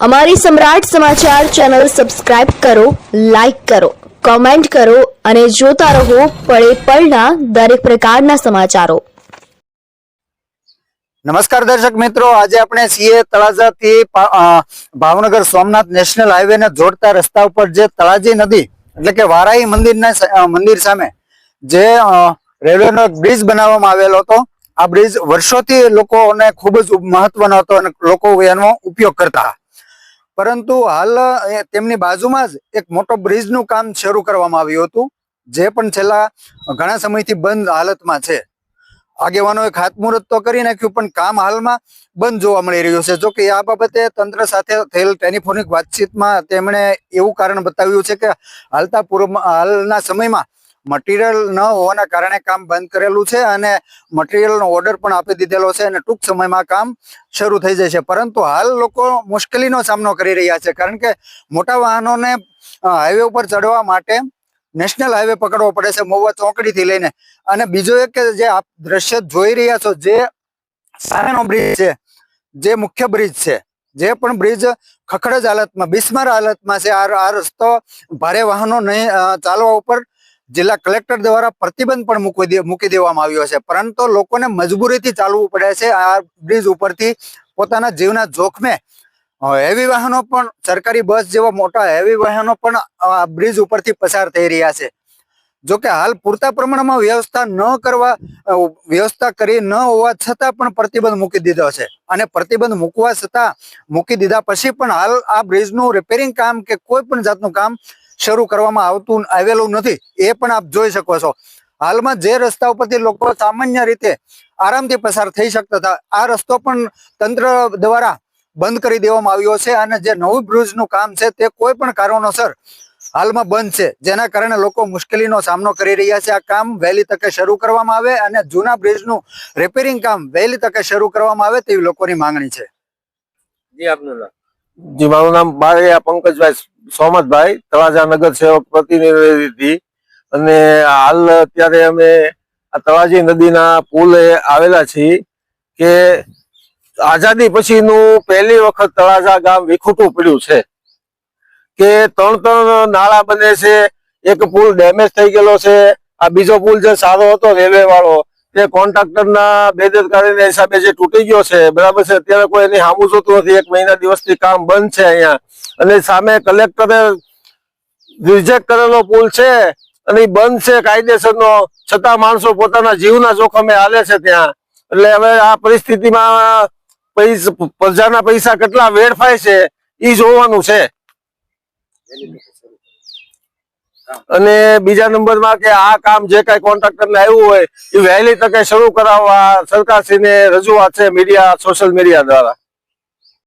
અમારી સમ્રાટ સમાચાર ચેનલ સબસ્ક્રાઇબ કરો, લાઇક કરો, કોમેન્ટ કરો અને જોતા રહો પળે પળના દરેક પ્રકારના સમાચારો। નમસ્કાર દર્શક મિત્રો, આજે આપણે સીએ તળાજાથી ભાવનગર સોમનાથ નેશનલ હાઈવે ને જોડતા રસ્તા ઉપર જે તળાજી નદી એટલે કે વારાહી મંદિર સામે જે રેલવેનો બ્રિજ બનાવવામાં આવેલો હતો। આ બ્રિજ વર્ષોથી લોકોને ખૂબ જ મહત્વનો હતો અને લોકો એનો ઉપયોગ કરતા, પરંતુ હાલ તેમની બાજુમાં જ એક મોટો બ્રિજનું કામ શરૂ કરવામાં આવ્યું હતું, જે પણ છેલ્લા ઘણા સમયથી બંધ હાલતમાં છે। આગેવાનોએ ખાતમુહૂર્ત તો કરી નાખ્યું, પણ કામ હાલમાં બંધ જોવા મળી રહ્યું છે। જો કે આ બાબતે તંત્ર સાથે થયેલ ટેલિફોનિક વાતચીતમાં તેમણે એવું કારણ બતાવ્યું છે કે હાલના સમયમાં મટીરિયલ ન હોવાના કારણે કામ બંધ કરેલું છે અને મટીરિયલનો ઓર્ડર પણ આપી દીધેલો છે અને ટૂંક સમયમાં કામ શરૂ થઈ જશે। પરંતુ હાલ લોકો મુશ્કેલીનો સામનો કરી રહ્યા છે, કારણ કે મોટા વાહનોને હાઈવે ઉપર ચડવા માટે નેશનલ હાઈવે પકડવો પડે છે, મહુવા ચોકડીથી લઈને। અને બીજો એક કે જે આપ દ્રશ્ય જોઈ રહ્યા છો, જે સામેનો બ્રિજ છે, જે મુખ્ય બ્રિજ છે, જે પણ બ્રિજ ખખડજ હાલતમાં, બિસ્માર હાલતમાં છે। આ રસ્તો ભારે વાહનો નહીં ચાલવા ઉપર જિલ્લા કલેક્ટર દ્વારા પ્રતિબંધ પણ મૂકી દેવામાં આવ્યો છે, પરંતુ લોકોને મજબૂરીથી ચાલવું પડે છે। આ બ્રિજ ઉપરથી પોતાના જીવના જોખમે હેવી વાહનો પણ, સરકારી બસ જેવા મોટા હેવી વાહનો પણ આ બ્રિજ ઉપરથી પસાર થઈ રહ્યા છે। જો કે હાલ પૂરતા પ્રમાણમાં વ્યવસ્થા કરી ન હોવા છતાં પણ પ્રતિબંધ મૂકી દીધો છે, અને પ્રતિબંધ મૂકી દીધા પછી પણ હાલ આ બ્રિજનું રિપેરિંગ કામ કે કોઈ પણ જાતનું કામ શરૂ કરવામાં આવેલું નથી। એ પણ આપ જોઈ શકો છો। હાલમાં જે રસ્તા ઉપરથી લોકો સામાન્ય રીતે આરામથી પસાર થઈ શકતા હતા, આ રસ્તો પણ તંત્ર દ્વારા બંધ કરી દેવામાં આવ્યો છે, અને જે નવું બ્રિજનું કામ છે તે કોઈ પણ કારણોસર હાલમાં બંધ છે, જેના કારણે લોકો મુશ્કેલીનો સામનો કરી રહ્યા છે। આ કામ વહેલી તકે શરૂ કરવામાં આવે અને જૂના બ્રિજનું રિપેરિંગ કામ વહેલી તકે શરૂ કરવામાં આવે તેવી લોકોની માંગણી છે। જી આપનું નામ? જી મારું નામ બારૈયા પંકજભાઈ સોમતભાઈ, તળાજા નગર સેવક પ્રતિનિધિ। અને હાલ અત્યારે અમે આ તળાજી નદીના પુલે આવેલા છીએ કે આઝાદી પછીનું પહેલી વખત તળાજા ગામ વિખૂટું પડ્યું છે કે ત્રણ નાળા બને છે। એક પુલ ડેમેજ થઈ ગયેલો છે, આ બીજો પુલ જે સારો હતો રેલવે વાળો તે કોન્ટ્રાક્ટરના બેદરકારીના હિસાબે જે તૂટી ગયો છે, બરાબર છે। અત્યારે કોઈ એની સામું જોતું નથી, 1 મહિના દિવસથી કામ બંધ છે અહીંયા। અને સામે કલેક્ટરે રિજેક્ટ કરેલો પુલ છે અને એ બંધ છે કાયદેસરનો, છતાં માણસો પોતાના જીવના જોખમે હાલે છે ત્યાં। એટલે હવે આ પરિસ્થિતિમાં પ્રજાના પૈસા કેટલા વેડફાય છે એ જોવાનું છે। અને બીજા નંબરમાં કે આ કામ જે કઈ કોન્ટ્રાક્ટરને આવ્યું હોય એ વહેલી તકે શરૂ કરાવવા સરકારશ્રીને રજૂઆત છે મીડિયા, સોશિયલ મીડિયા દ્વારા।